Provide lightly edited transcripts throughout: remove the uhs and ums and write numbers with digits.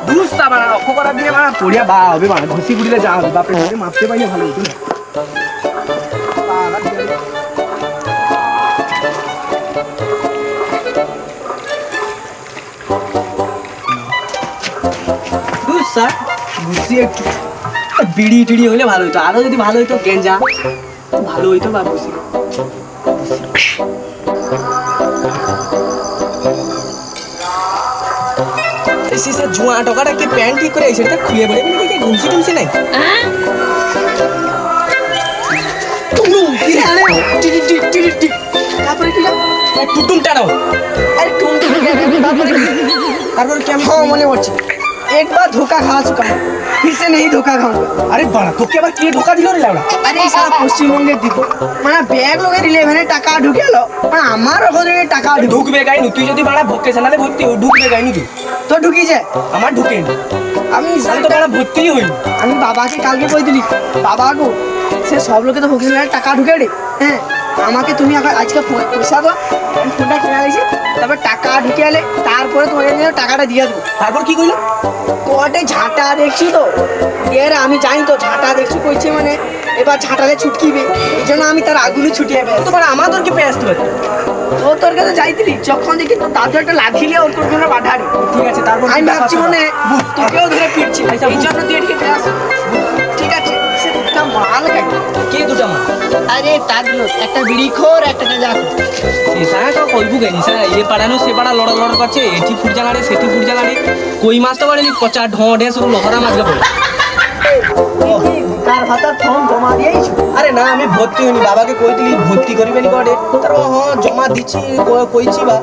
দুসা বানা লক্ষ্য করার দিয়ে বানা পড়িয়া বা হবে বানা ঘষি গুড়িলে যা হবে বাপরে বাপরে মাপতে পাইলে ভালো হতো না। দুসা ঘষি একটু বিড়ি টিড়ি হলে ভালো হতো, আরো যদি ভালো হতো গেঞ্জা ভালো হইতো বা ঘষি। এসে জুয়া টাকাটা কি প্যান্ট ঠিক করে এসে খুলে বলে বলে কি ঘুমসি টুমসি নাই তারপরে কি টুটুমটা নাও আরে টুমটুম তারপরে কি আমি মনে পড়ছে একবার ধোকা খাওয়া চুকা फिर से नहीं धोखा खाऊंगा। अरे बड़ा तो क्या बार किए धोखा दिलो रे लावड़ा अरे साला পশ্চিমবঙ্গের দিকে মানে ব্যাগ লগে দিলে এখানে টাকা ঢুকেলো মানে আমার ওখানে টাকা ঢুকবে গাইনি তুই যদি বড় ভোকেশনালে ভর্তি ঢুকবে গাইনি তুই তো ঢুকি যায় আমার ঢুকে আমি তো বড় ভর্তি হই আমি বাবাকে কালকে কই দিলি বাবা গো সে সব লোকে তো ভোকেশনালে টাকা ঢুকে রে হ্যাঁ আমাকে তুমি আজকে পয়সা দাও আমি ফোনটা কিনে আইছি তারপর টাকা ঢুকে এলে তারপরে তোমাকে টাকাটা দিয়ে দেবো তারপর কি কইলো কোয়াটে ঝাঁটা দেখছি তো এর আমি জানি তো ঝাঁটা দেখছি কইছে মানে এবার ঝাঁটালে ছুটকিবে এই জন্য আমি তার আগুনে ছুটিয়ে পেয়ে তোমার আমাদেরকে পেয়ে আসতে পারতো তো তোর কাছে যাইতিলি যখন দেখি তোর দাদু একটা লাঠিলে ওর তোর জন্য বাধারি ঠিক আছে তারপর আমি ভাবছি মনে তোকেও ধরে পিটছি এই জন্য তুই এদিকে পেয়ে আস ঠিক আছে সে দুটা মাল কাটি কে দুটা মাল আরে তার একটা বিড়ি খোর একটা গাঁজা খোর এসা তো কইবু কেন এসা এ পাড়ানো সে পাড়া লড় লড় করছে এটি ফুট জাগাড়ে সেটি ফুট জাগাড়ে কই মাছ তো বাড়েনি পচা ঢোঁড়ে শুরু লহরা মাছ গাবো কার ভাতার ফর্ম জমা দিয়েছি আরে না আমি ভর্তি হইনি বাবাকে কইতিলি ভর্তি করিবেনি কডে তার হ্যাঁ জমা দিছি কইছি বা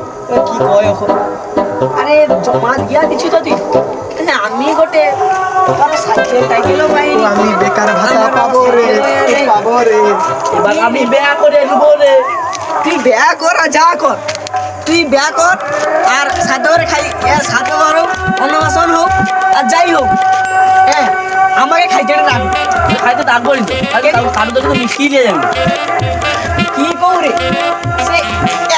কি কয় এখন আরে জমা দিয়া দিছি তো তুই আমি গোটে তার সাইকেল টাইকেলও পাইনি আমি বেকার ভাতা পাবো রে এবার আমি বেয়া করে নিব রে তুই বেয়া কর আর যা কর তুই বেয়া কর আর সাদরে খাই এর সাথে ধরো অন্নবাসন হোক আর যাই হোক হ্যাঁ আমাকে খাইতে রাখ খাইতে ডাকবো আগে কারো তো মিশিয়ে দিয়ে যাবে কি কৌরে সে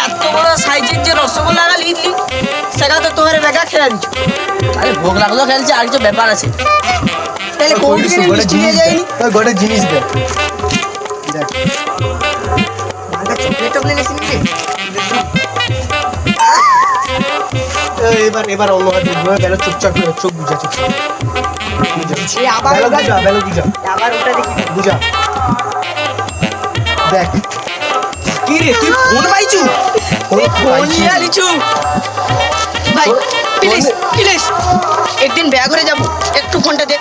এত বড় সাইজের যে রসগোল্লা লিখলি সেটা তো তোমার বেগা খেলা দিচ্ছ আরে ভোগ লাগলো খেলছে আর কিছু ব্যাপার আছে তাহলে কোন জিনিস মিষ্টি নিয়ে যায়নি ওই গোটে জিনিস দে দেখ মালটা চকলেট চকলেট এসে নিয়ে এবার অন্য হাতে বেলা চুপচাপ চোখ বুঝা চুপচাপ আবার বুঝা আবার ওটা দেখি বুঝা দেখ কি রে তুই ফোন পাইছু ফোন নিয়ে আলিছু ভাই প্লিজ প্লিজ একদিন ব্যাগ করে যাব একটু ফোনটা দে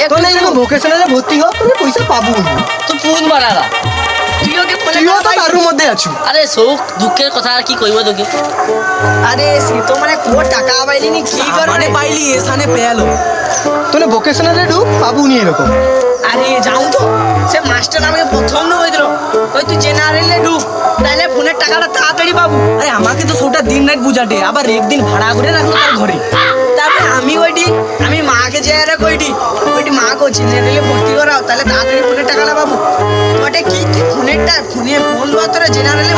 একটু না এরকম ভোকেশনালে ভর্তি হ তুমি পয়সা পাবো তো ফোন মারালা তুইও তো তার মধ্যে আছো আরে শোক দুঃখের কথা আর কি কইব তোকে আরে সে তো মানে কো টাকা পাইলি নি কি করে মানে পাইলি এখানে পেয়ালো তোনে ভোকেশনালে ঢুক পাবো নি এরকম আরে যাও তো সে মাস্টার আমাকে প্রথম না হইছিল কই তুই জেনারেলে ঢুক তাইলে ফোনের টাকাটা তাড়াতাড়ি পাবো আরে আমাকে তো সোটা দিন রাত বুঝাটে আবার একদিন ভাড়া করে রাখলো তার ঘরে তারপরে আমি মাকে যে আরে কইটি মা কো জেনারেলে ভর্তি করাও তাহলে তাড়াতাড়ি ফোনের টাকাটা পাবো ওটা কি ফোন লওয়া তোরা জেনারেলে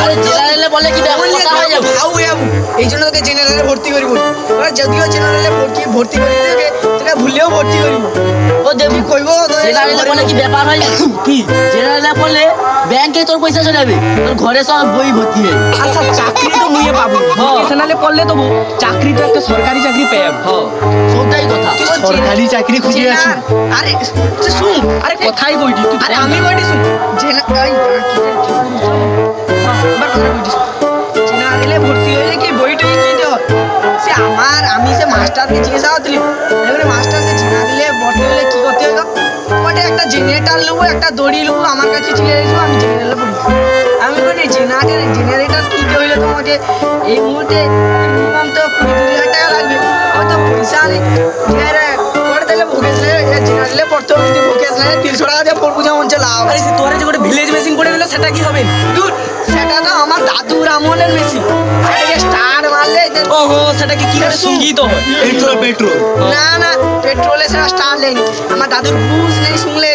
বলে কি কথা হয়ে যাবে হাউ যাবো এই জন্য তোকে জেনারেলে ভর্তি করিব ওরা যদিও জেনারেলে ভর্তি করি তোকে ভুলেও ভর্তি করিব ও দেবি কইব জেনারেলে বলে কি ব্যাপার হয় কি জেনারেলে বলে ব্যাংকে তোর পয়সা চলে যাবে তোর ঘরে সব বই ভর্তি হয় আচ্ছা চাকরি তো মুইয়ে পাবো জেনারেলে পড়লে তো চাকরি তো একটা সরকারি চাকরি পেয়ে যাবো সবটাই কথা সরকারি চাকরি খুঁজে আছিস আরে শুন আরে কথাই কইটি তুই আরে আমি কইটি শুন জেনারেলে ভর্তি হয়ে কি বইটা কিনতে হয় সে আমি সে মাস্টারকে জিজ্ঞাসা করছিলাম মাস্টার সে জেনারেলে ভর্তি হলে কি করতে হবে ওটা একটা জেনারেটর নেবো একটা দড়ি নেবো আমার কাছে চলে এসেছো আমি জেনারেলে পড়ি আমি বলি জেনারেটর কিনতে হইলে তোমাকে এই মুহূর্তে মিনিমাম তো 20,000 টাকা লাগবে আমার তো পয়সা নেই করে দিলে জেনারেলে পড়তে হবে যদি ভোকেশনালে 300 টাকা দিয়ে পড়বো যেমন লাভ আরে সে তোরা যে একটা ভিলেজ মেশিন করে দিলে সেটা কি হবে দুধ সেটা তো আমার দাদুর আমলের মেশিন সেটাকে স্টার্ট মারলে ওহো সেটাকে কি করে সঙ্গীত হয় পেট্রোল না পেট্রোলে সেটা স্টার্ট নেই আমার দাদুর বুঝ নেই শুনলে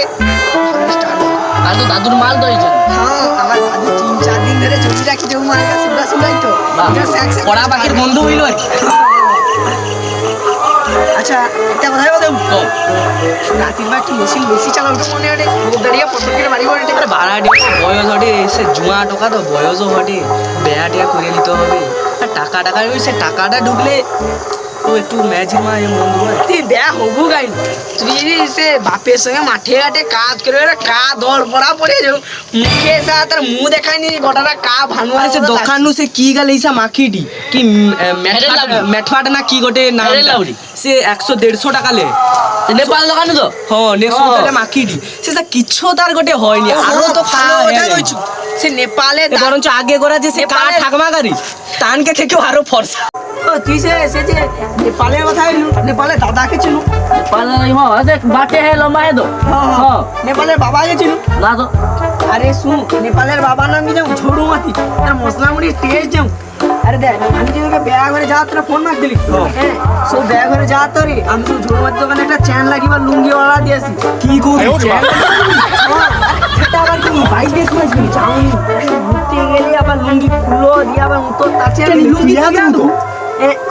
আর তো দাদুর মাল তো হ্যাঁ আমার দাদু 3-4 দিন ধরে জমি রাখি যে মাল গাছ সুন্দর তো পড়া বাকির বন্ধ হইলো আর কি কম। রাতের বেলা একটু বেশি চালাও তো মনে হয় দাঁড়িয়ে পটকের বাড়ি বাড়ি আরে ভাড়াটি বয়স হটে সে জুয়া টোকা তো বয়সও হটে বেড়া টেয়া করে নিতে হবে আর টাকা ওই সে টাকাটা ঢুকলে ও একটু ম্যাজিক মা মন দেবো তুই দেখ হবু গাই তুই যদি সে বাপের সঙ্গে মাঠে ঘাটে কাজ করে কা দড় পড়া পড়ে যাও মুখে এসে তার মুখ দেখায়নি গোটাটা কা ভানু আরে সে দোকানু সে কি গালে ইসা মাখিটি কি মেঠফাট না কি গোটে নাম সে 100-150 টাকা লে নেপাল দোকানে তো হ্যাঁ নেক্সট তাহলে মাখিটি সে কিচ্ছু তার গোটে হয়নি আরো তো ভালো ভালো কথা কইছু সে নেপালে বরঞ্চ আগে করা যে সে কা ঠাকমা গাড়ি তানকে থেকে আরো ফর্সা তুই সে যে নেপালের কথা হইলু নেপালে দাদাকে চিনু নেপাল বাটে হে লম্বা হে তো হ্যাঁ নেপালের বাবাকে চিনু না তো আরে শুন নেপালের বাবার নাম কি যাও ঝড়ু মাতি আর মশলা মুড়ি টেস্ট যাও আরে দেখ আমি যে তোকে বেয়া ঘরে যাওয়ার তোরা ফোন মার দিলি হ্যাঁ সো বেয়া ঘরে যাওয়ার তোরে আমি তো ঝড়ু মাতি দোকানে একটা চ্যান লাগিবার লুঙ্গি অর্ডার দিয়েছি কি করবি সেটা আবার কি বাইক দিয়ে শুনেছি যাওনি ঘুরতে গেলে আবার লুঙ্গি খুলো দিয়ে আবার উত্তর তাছে লুঙ্গি তো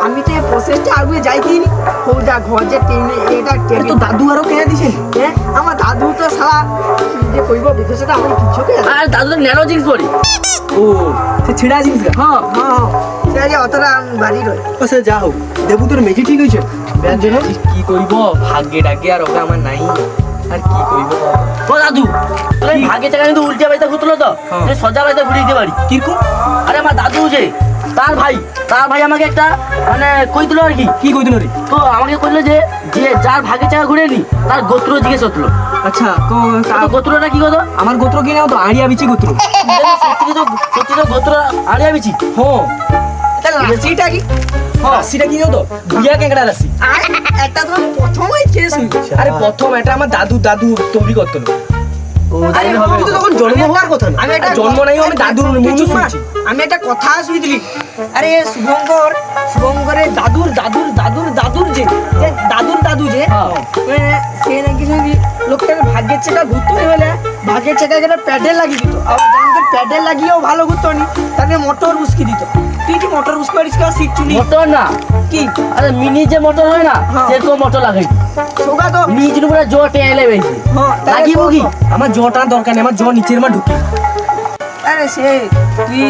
আমি তো এই প্রসেসটা আগে যাইতেই নি হোক যা ঘর যে টেনে এটা টেনে তো দাদু আরো কিনে দিছে হ্যাঁ আমার দাদু তো সারা যে কইব বিদেশটা আমি কিছু কে আর দাদু তো ন্যানো জিন্স পরি ও সে ছিড়া জিনিস হ্যাঁ হ্যাঁ সে যে অতটা বাড়ি রয় ও সে যা হোক দেবু তোর মেজি ঠিক হয়েছে বের জন্য কি কইব ভাগ্যে ডাকে আর ওটা আমার নাই আর কি কইব ও দাদু তুই ভাগে টাকা কিন্তু উল্টে বাইতে ঘুরলো তো তুই সজা বাইতে ঘুরে দিতে পারি কিরকম আরে আমার দাদু যে তার ভাই আমাকে একটা মানে কই দিল আর কি কি কই দিল রে তো আমাকে কইলো যে যে যার ভাগে টাকা ঘুরে নি তার গোত্র জিজ্ঞেস করলো আচ্ছা তো তো গোত্রটা কি কথা আমার গোত্র কি নাও তো আড়িয়া বিচি গোত্র সত্যি তো গোত্র আড়িয়া বিছি হ্যাঁ তাহলে রাশিটা কি রাশিটা কি নাও তো দুইয়া কেঙ্গড়া রাশি আর একটা তো প্রথমেই কেস হইছে আরে প্রথম এটা আমার দাদু তৈরি করতো ও আরে দাদু হবে কিন্তু তখন জন্ম হওয়ার কথা না আমি একটা জন্ম নাই আমি দাদুর মুখ শুনছি আমি একটা কথা শুনছিলি আরে শুভঙ্করের দাদুর যে দাদু যে সে নাকি শুনছি লোকটাকে ভাগ্যের চেকা ঘুরতে হলে ভাগ্যের চেকা গেলে প্যাডেল লাগিয়ে দিত আবার জানতে প্যাডেল লাগিয়েও ভালো ঘুরতো নি তাহলে মোটর উস্কি দিত তুই কি মোটর উস্কি পারিস কেউ শিখছুনি মোটর না কি আরে মিনি যে মোটর হয় না সেরকম মোটর লাগাই সোগা তো নিজ উপরে জোর টেনে বেশি হ্যাঁ লাগিব কি আমার জটা দরকার নেই আমার জ নিচের মা ঢুকে আরে সে তুই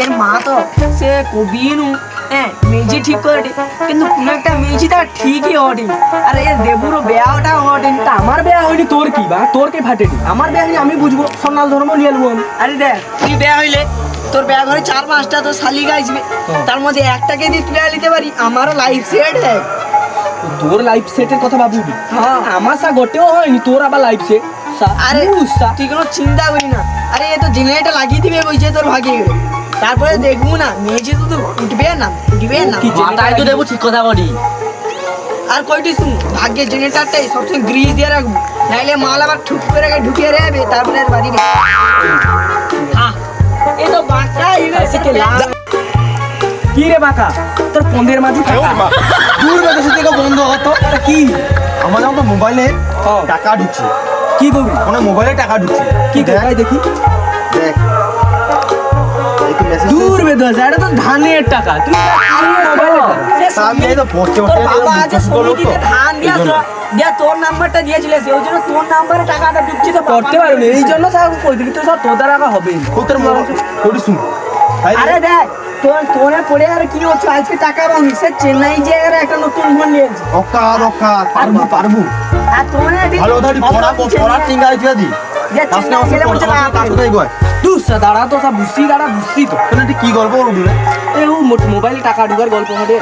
এর মা তো সে কবি নু হ্যাঁ মেজি ঠিক করে কিন্তু কোন একটা মেজি তার ঠিকই হটে আরে এর দেবুরও বেয়াটা হটে তা আমার বেয়া হয়নি তোর কি বা তোর কে ফাটেনি আমার বেয়া হয়নি আমি বুঝবো সন্ন্যাস ধর্ম নিয়ে নেবো আমি আরে দেখ তুই বেয়া হইলে তোর বেয়া ঘরে 4-5টা তো শালিকা আসবে তার মধ্যে একটাকে দিয়ে তুলে নিতে পারি আমারও লাইফ সেট হ্যাঁ তোর লাইফ সেটের কথা ভাববি হ্যাঁ আমার সা গোটেও হয়নি তোর আবার লাইফ সেট আরে তুই কোনো চিন্তা করি না আরে এ তো জেনারেটর লাগিয়ে দিবে বলছে তোর ভাগে গেলে তারপরে দেখবো না মেয়েছে তো উঠবে না তাই তো দেবো ঠিক কথা বলি আর কইটি শুন ভাগ্যের জেনারেটরটাই সবসময় গ্রিজ দিয়ে রাখবো নাইলে মাল আবার ঠুক করে ঢুকিয়ে যাবে তারপরে আর বাড়ি হ্যাঁ এ তো বাঁকা কি রে বাঁকা তোর পন্দের মাঝে থাকা দূর বেঁধে থেকে বন্ধ হতো কি আমার যেমন তো মোবাইলে টাকা ঢুকছে কি করবি মানে মোবাইলে টাকা ঢুকছে কি করবি দেখি দেখ একটু মেসেজ দূর বেঁধে আছে এটা তো ধানের টাকা তুই আমি এই তো পড়তে তোর বাবা আজ সমিতিতে ধান দিয়া তোর নাম্বারটা দিয়েছিল সেই জন্য তোর নাম্বারে টাকাটা ঢুকছে তো করতে পারবি এই জন্য স্যার কই দিবি তো সব তোর দ্বারা হবে তোর মোবাইল শুন আরে দেখ তোরে পড়ে আর কি হচ্ছে আজকে টাকা পাবি সে চেন্নাই জায়গায় একটা নতুন ফোন নিয়েছে রক্কা পারবো আর তোরে ভালো কথা পড়ার টিঙ্গা হইছে দি আজকে আমার সাথে পড়া কাজ কোথায় গয় তুই দাঁড়া তো সব বুঝছি তো তাহলে কি গল্প করবি রে এই ও মোবাইলে টাকা ঢুকার গল্প হবে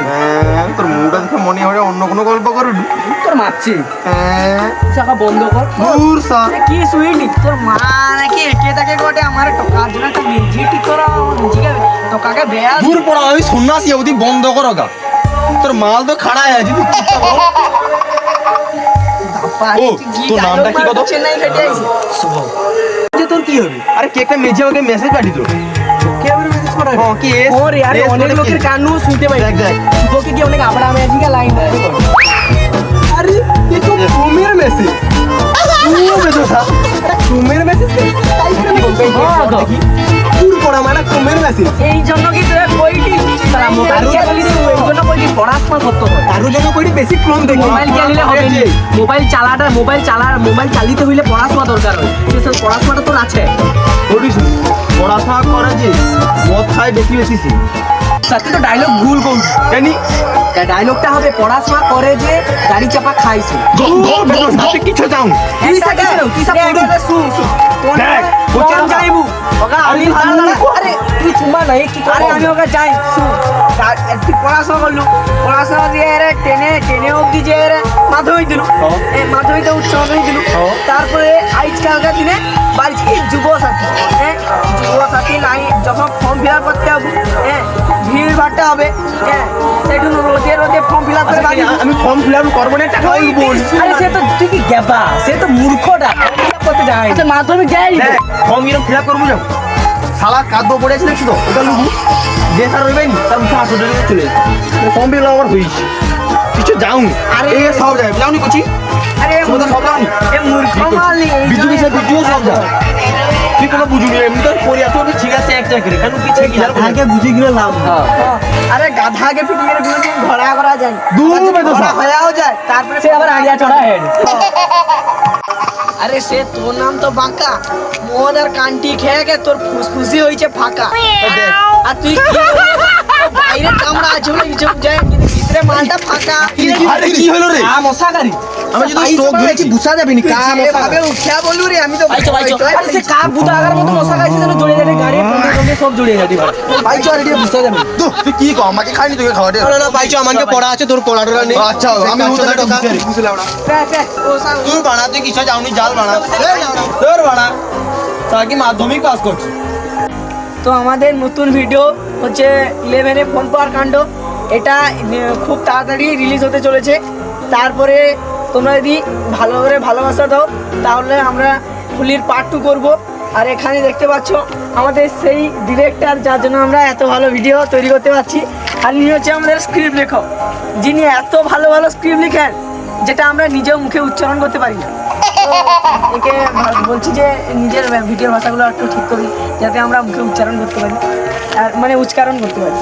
তোর মুখটা দেখে মনে হয় অন্য কোনো গল্প করবি তোর মারছে টাকা বন্ধ কর দূর সা কি সুইলি তোর মা নাকি একে তাকে গোটে আমার টাকার জন্য একটা মিউজিক ঠিক করা মিউজিকে টাকাকে বেয়া দূর পড়া আমি সন্ন্যাসী অবধি বন্ধ করো গা তোর মাল তো খাড়ায় আছে তুই ও তোর নামটা কি কত চেন্নাই হেঁটে আইছে শুভ যে তোর কি হবে আরে কে একটা মেজে আমাকে মেসেজ পাঠিয়ে দিল কে আবার মেসেজ করে হ্যাঁ কি এস ওরে আরে অনেক লোকের কান্নু শুনতে পাই দেখ শুভকে কি অনেক আবড়া ম্যাজিকা লাইন আরে এ তো ঘুমের মেসেজ কুমের মেসেজ দেখি পুরো পড়া মানে কুমের মেসেজ এই জন্য কি তোরা কইলি তারা মোবাইল কে বলি রে এই জন্য কইলি পড়াশোনা করতে হয় কারো জন্য কইটি বেশি ক্রম দেখি মোবাইল কে নিলে হবে না মোবাইল চালিতে হইলে পড়াশোনা দরকার হয় সেই পড়াশোনাটা তোর আছে পড়িস পড়াশোনা করে যে মদ খায় বেশি বেশি সাথে তো ডায়লগ ভুল করলি জানি ডায়লগটা হবে পড়াশোনা করে যে গাড়ি চাপা খাইছে সাথে কিছু যাও দেখ, কোন যাইবু ওগা আমি ভালো না আরে তুই চুমা নাই কি আরে আমি ওগা যাই তুই পড়াশোনা করলু পড়াশোনা দিয়ে রে টেনে অবধি যে রে মাধ্যমিক দিলু এই মাধ্যমিকটা উচ্চ মাধ্যমিক দিলু তারপরে আজকালকার দিনে বাড়ি থেকে যুবসাথী যুবসাথী নাই যখন ফর্ম ফিল আপ করতে হবে ভিড় ভাড়টা হবে সেটু রোদে ফর্ম ফিল আপ করে বাড়ি আমি ফর্ম ফিল আপ করবো না টাকা বলবো আরে সে তো তুই কি গেবা সে তো মূর্খটা করতে যায় আচ্ছা মাধ্যমিক যাই ফর্ম এরকম ফিল আপ করবো যাও শালা কাদ্য পড়েছিল শুধু ওটা লুকু যে স্যার রইবে নি তার মুখে হাসু চলে চলে ফর্ম ফিল আপ আমার হয়েছে কিছু যাও আরে এই সব যায় যাও নি কুচি আরে তোমাদের সব যাও নি এ মূর্খ মালি বিজুলি সে ভিডিও সব যাও তুই কোনো বুঝুনি এমনি তো পড়ি আসো আমি ঠিক আছে একটা করে কেন পিছে কি আগে বুঝে গেলে লাভ আরে গাধাকে পিটিয়ে গুলো ঘোড়া করা যায় দূর মে তো ঘোড়া হয়েও যায় তারপরে সে আবার আড়িয়া চড়া হেড আরে সে তোর নাম তো বাঁকা মদ আর কান্টি খেয়ে গে তোর ফুসফুসি হয়েছে ফাঁকা আর তুই কি বাইরে কামড়া আছে বলে কিছু যায় কিন্তু ভিতরে মালটা ফাঁকা আরে কি হলো রে মশাগারি আমি যদি স্ট্রোক ধরেছি বুঝা যাবে নি কা ভাবে উঠা বলু রে আমি তো আরে সে কা বুদা আগার মতো মশা খাইছে যেন জড়িয়ে যাবে গাড়ি সঙ্গে সব জড়িয়ে যাবে পাইছো আর এটা বুঝা যাবে তুই কি কও আমাকে খাইনি তোকে খাওয়া দে না না পাইছো আমাকে পড়া আছে তোর পড়াটা নেই আচ্ছা আমি উঠে টাকা বুঝলাম না তুই বানা তুই কিছু যাওনি জাল বানা তোর বানা তাকি মাধ্যমিক পাস করছিস তো আমাদের নতুন ভিডিও হচ্ছে 11-এ ফোন পাওয়ার কাণ্ড এটা খুব তাড়াতাড়ি রিলিজ হতে চলেছে তারপরে তোমরা যদি ভালো করে ভালোবাসা দাও তাহলে আমরা ফুলির পার্ট 2 করবো আর এখানে দেখতে পাচ্ছ আমাদের সেই ডিরেক্টর যার জন্য আমরা এত ভালো ভিডিও তৈরি করতে পারছি আর ইনি হচ্ছে আমাদের স্ক্রিপ্ট লেখক যিনি এত ভালো ভালো স্ক্রিপ্ট লিখেন যেটা আমরা নিজেও মুখে উচ্চারণ করতে পারি না একে বলছি যে নিজের ভিডিওর ভাষাগুলো একটু ঠিক করি যাতে আমরা মুখে উচ্চারণ করতে পারি আর মানে উচ্চারণ করতে পারি